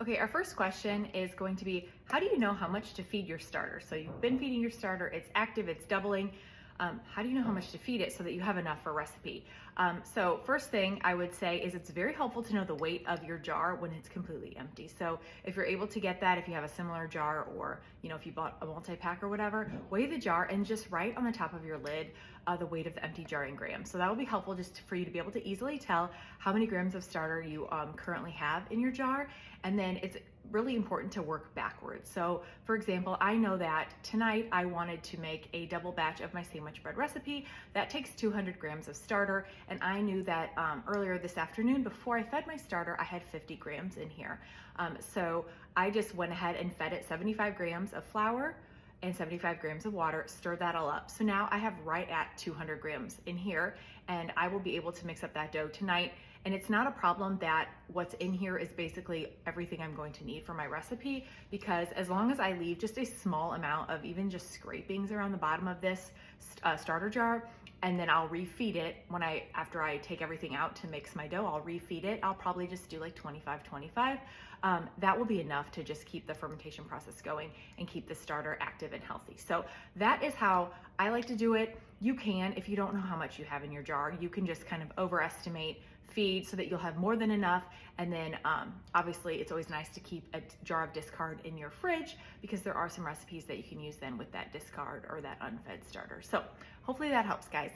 Okay, our first question is going to be, how do you know how much to feed your starter? So you've been feeding your starter, it's active, it's doubling. How do you know how much to feed it so that you have enough for a recipe? So first thing I would say is it's very helpful to know the weight of your jar when it's completely empty. So if you're able to get that, if you have a similar jar, or if you bought a multi-pack or whatever, weigh the jar and just write on the top of your lid the weight of the empty jar in grams. So that will be helpful just for you to be able to easily tell how many grams of starter you currently have in your jar. And then it's really important to work backwards. So for example, I know that tonight I wanted to make a double batch of my sandwich bread recipe. That takes 200 grams of starter. And I knew that earlier this afternoon, before I fed my starter, I had 50 grams in here. So I just went ahead and fed it 75 grams of flour and 75 grams of water, stir that all up. So now I have right at 200 grams in here, and I will be able to mix up that dough tonight. And it's not a problem that what's in here is basically everything I'm going to need for my recipe, because as long as I leave just a small amount of even just scrapings around the bottom of this starter jar, and then I'll refeed it after I take everything out to mix my dough, I'll refeed it. I'll probably just do like 25-25. That will be enough to just keep the fermentation process going and keep the starter active and healthy. So that is how I like to do it. You can, if you don't know how much you have in your jar, you can just kind of overestimate feed so that you'll have more than enough. And then obviously it's always nice to keep a jar of discard in your fridge, because there are some recipes that you can use then with that discard or that unfed starter. So hopefully that helps, guys.